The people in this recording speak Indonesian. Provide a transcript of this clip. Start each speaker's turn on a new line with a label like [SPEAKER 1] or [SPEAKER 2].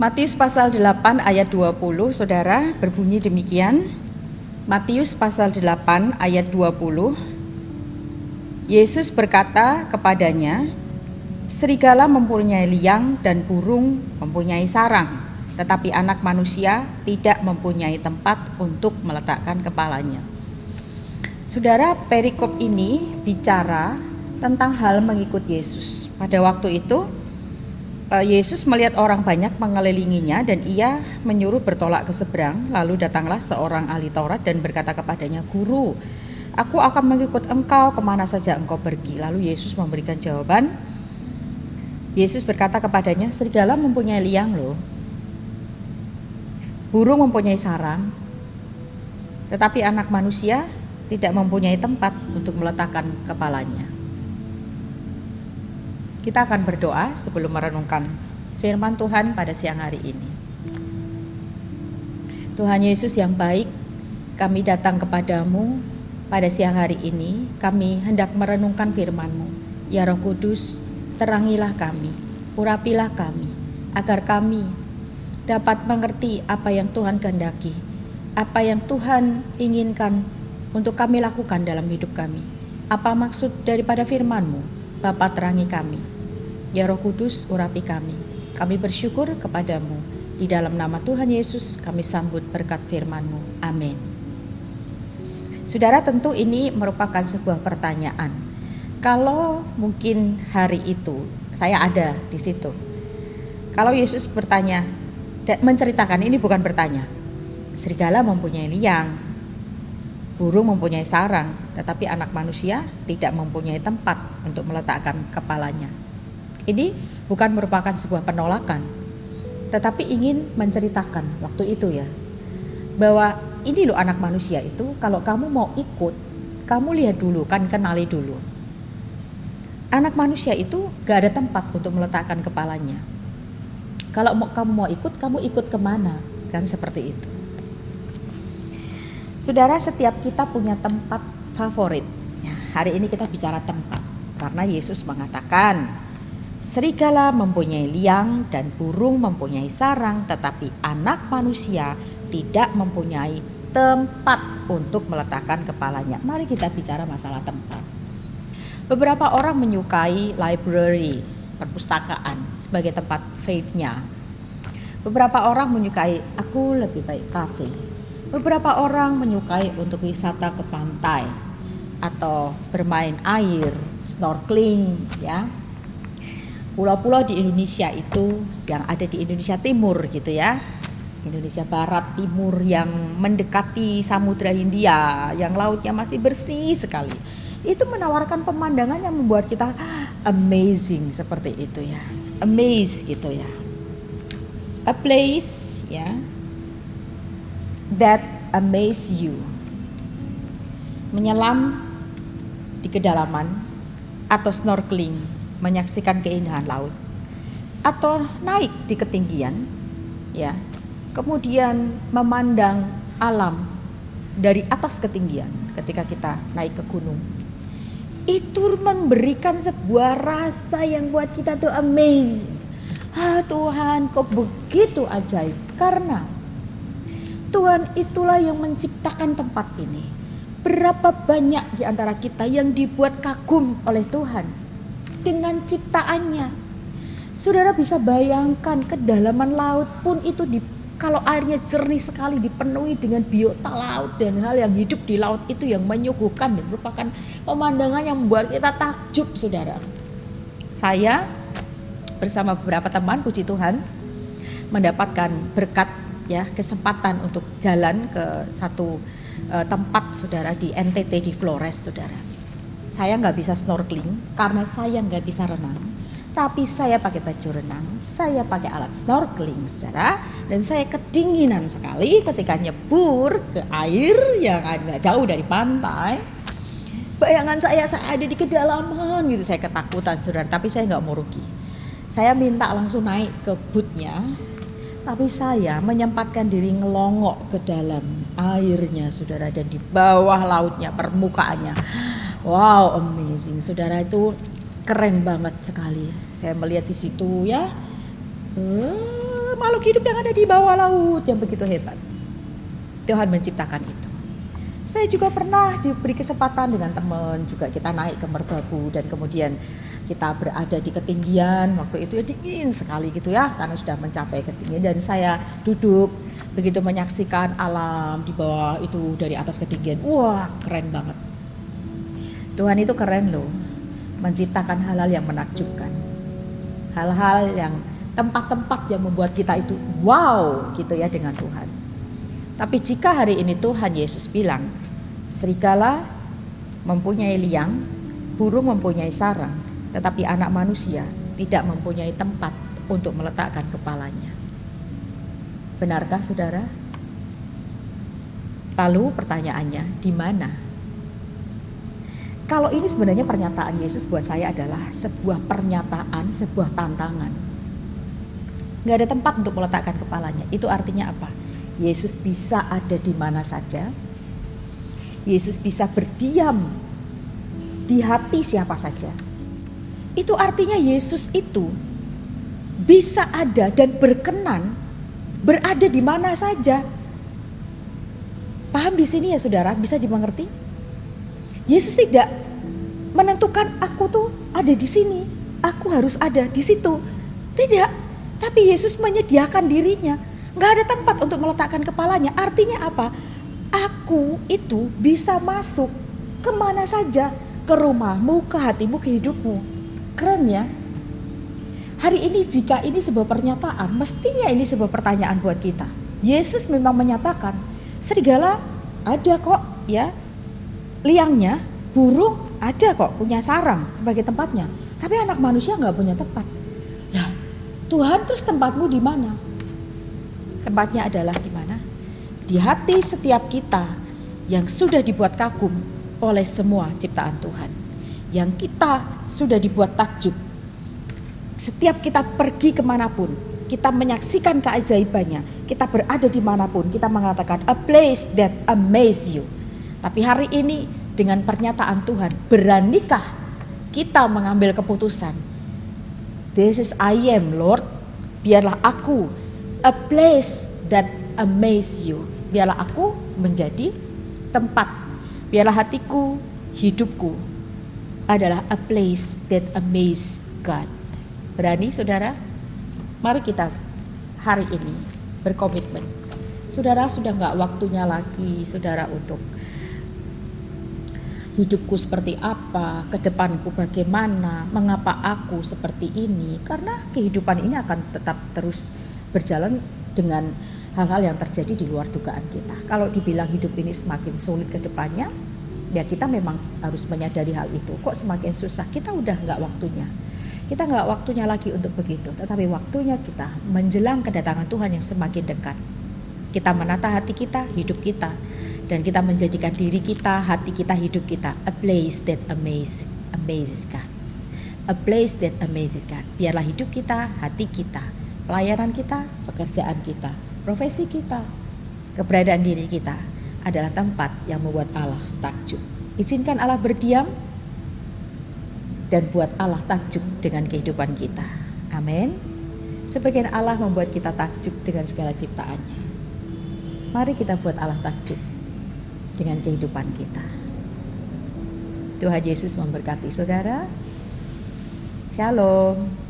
[SPEAKER 1] Matius pasal 8 ayat 20, saudara, berbunyi demikian. Matius pasal 8 ayat 20. Yesus berkata kepadanya, serigala mempunyai liang dan burung mempunyai sarang, tetapi anak manusia tidak mempunyai tempat untuk meletakkan kepalanya. Saudara, perikop ini bicara tentang hal mengikut Yesus. Pada waktu itu Yesus melihat orang banyak mengelilinginya dan ia menyuruh bertolak ke seberang. Lalu datanglah seorang ahli Taurat dan berkata kepadanya, "Guru, aku akan mengikut engkau kemana saja engkau pergi." Lalu Yesus memberikan jawaban. Yesus berkata kepadanya, serigala mempunyai liang loh, burung mempunyai sarang, tetapi anak manusia tidak mempunyai tempat untuk meletakkan kepalanya. Kita akan berdoa sebelum merenungkan firman Tuhan pada siang hari ini. Tuhan Yesus yang baik, kami datang kepadamu pada siang hari ini. Kami hendak merenungkan firman-Mu. Ya Roh Kudus, terangilah kami, urapilah kami, agar kami dapat mengerti apa yang Tuhan kehendaki, apa yang Tuhan inginkan untuk kami lakukan dalam hidup kami. Apa maksud daripada firman-Mu? Bapa, terangi kami. Ya Roh Kudus, urapi kami. Kami bersyukur kepadamu. Di dalam nama Tuhan Yesus kami sambut berkat firman-Mu. Amin. Saudara, tentu ini merupakan sebuah pertanyaan. Kalau mungkin hari itu saya ada di situ, kalau Yesus bertanya, menceritakan, ini bukan bertanya, serigala mempunyai liang, burung mempunyai sarang, tetapi anak manusia tidak mempunyai tempat untuk meletakkan kepalanya. Ini bukan merupakan sebuah penolakan, tetapi ingin menceritakan waktu itu ya, bahwa ini loh anak manusia itu, kalau kamu mau ikut, kamu lihat dulu, kan kenali dulu. Anak manusia itu gak ada tempat untuk meletakkan kepalanya. Kalau kamu mau ikut, kamu ikut kemana? Kan seperti itu. Saudara, setiap kita punya tempat favorit. Ya, hari ini kita bicara tempat, karena Yesus mengatakan, serigala mempunyai liang dan burung mempunyai sarang, tetapi anak manusia tidak mempunyai tempat untuk meletakkan kepalanya. Mari kita bicara masalah tempat. Beberapa orang menyukai library, perpustakaan, sebagai tempat faith-nya. Beberapa orang menyukai, aku lebih baik cafe. Beberapa orang menyukai untuk wisata ke pantai atau bermain air, snorkeling, ya. Pulau-pulau di Indonesia itu yang ada di Indonesia Timur gitu ya, Indonesia Barat Timur yang mendekati Samudra Hindia, yang lautnya masih bersih sekali, itu menawarkan pemandangan yang membuat kita amazing seperti itu ya, amaze gitu ya, a place ya that amaze you, menyelam di kedalaman atau snorkeling, menyaksikan keindahan laut, atau naik di ketinggian ya, kemudian memandang alam dari atas ketinggian. Ketika kita naik ke gunung, itu memberikan sebuah rasa yang buat kita tuh amazing. Tuhan kok begitu ajaib, karena Tuhan itulah yang menciptakan tempat ini. Berapa banyak di antara kita yang dibuat kagum oleh Tuhan dengan ciptaannya. Saudara bisa bayangkan kedalaman laut pun itu kalau airnya jernih sekali, dipenuhi dengan biota laut dan hal yang hidup di laut itu yang menyuguhkan dan merupakan pemandangan yang membuat kita takjub, saudara. Saya bersama beberapa teman, puji Tuhan, mendapatkan berkat ya, kesempatan untuk jalan ke satu tempat, saudara, di NTT, di Flores, saudara. Saya nggak bisa snorkeling karena saya nggak bisa renang, tapi saya pakai baju renang, saya pakai alat snorkeling, saudara, dan saya kedinginan sekali ketika nyebur ke air yang nggak jauh dari pantai. Bayangan saya ada di kedalaman gitu, saya ketakutan, saudara, tapi saya nggak mau rugi. Saya minta langsung naik ke bootnya, tapi saya menyempatkan diri ngelongok ke dalam airnya, saudara, dan di bawah lautnya, permukaannya. Wow, amazing, saudara, itu keren banget sekali. Saya melihat di situ ya, makhluk hidup yang ada di bawah laut yang begitu hebat. Tuhan menciptakan itu. Saya juga pernah diberi kesempatan dengan teman juga, kita naik ke merbabu dan kemudian kita berada di ketinggian. Waktu itu ya dingin sekali gitu ya, karena sudah mencapai ketinggian, dan saya duduk begitu menyaksikan alam di bawah itu dari atas ketinggian. Wah, keren banget. Tuhan itu keren loh, menciptakan hal-hal yang menakjubkan, hal-hal yang tempat-tempat yang membuat kita itu wow gitu ya dengan Tuhan. Tapi jika hari ini Tuhan Yesus bilang, serigala mempunyai liang, burung mempunyai sarang, tetapi anak manusia tidak mempunyai tempat untuk meletakkan kepalanya. Benarkah saudara? Lalu pertanyaannya, di mana? Kalau ini sebenarnya pernyataan Yesus buat saya adalah sebuah pernyataan, sebuah tantangan. Gak ada tempat untuk meletakkan kepalanya. Itu artinya apa? Yesus bisa ada di mana saja. Yesus bisa berdiam di hati siapa saja. Itu artinya Yesus itu bisa ada dan berkenan berada di mana saja. Paham di sini ya saudara? Bisa dimengerti? Yesus tidak menentukan aku tuh ada di sini, aku harus ada di situ. Tidak. Tapi Yesus menyediakan dirinya. Gak ada tempat untuk meletakkan kepalanya. Artinya apa? Aku itu bisa masuk kemana saja, ke rumahmu, ke hatimu, ke hidupmu. Keren ya. Hari ini jika ini sebuah pernyataan, mestinya ini sebuah pertanyaan buat kita. Yesus memang menyatakan, serigala ada kok ya, liangnya, burung ada kok punya sarang sebagai tempatnya. Tapi anak manusia gak punya tempat. Lah, Tuhan terus tempatmu di mana? Tempatnya adalah di mana? Di hati setiap kita yang sudah dibuat kagum oleh semua ciptaan Tuhan. Yang kita sudah dibuat takjub. Setiap kita pergi kemanapun, kita menyaksikan keajaibannya, kita berada dimanapun, kita mengatakan a place that amaze you. Tapi hari ini dengan pernyataan Tuhan, beranikah kita mengambil keputusan? This is I am Lord, biarlah aku a place that amaze you. Biarlah aku menjadi tempat. Biarlah hatiku, hidupku adalah a place that amaze God. Berani saudara? Mari kita hari ini berkomitmen. Saudara sudah gak waktunya lagi saudara untuk hidupku seperti apa, ke depanku bagaimana, mengapa aku seperti ini. Karena kehidupan ini akan tetap terus berjalan dengan hal-hal yang terjadi di luar dugaan kita. Kalau dibilang hidup ini semakin sulit ke depannya, ya kita memang harus menyadari hal itu. Kok semakin susah? Kita udah gak waktunya. Kita gak waktunya lagi untuk begitu. Tetapi waktunya kita menjelang kedatangan Tuhan yang semakin dekat. Kita menata hati kita, hidup kita. Dan kita menjadikan diri kita, hati kita, hidup kita a place that amazes God. A place that amazes God. Biarlah hidup kita, hati kita, pelayanan kita, pekerjaan kita, profesi kita, keberadaan diri kita adalah tempat yang membuat Allah takjub. Izinkan Allah berdiam dan buat Allah takjub dengan kehidupan kita. Amin. Sebagian Allah membuat kita takjub dengan segala ciptaannya. Mari kita buat Allah takjub dengan kehidupan kita. Tuhan Yesus memberkati saudara. Shalom.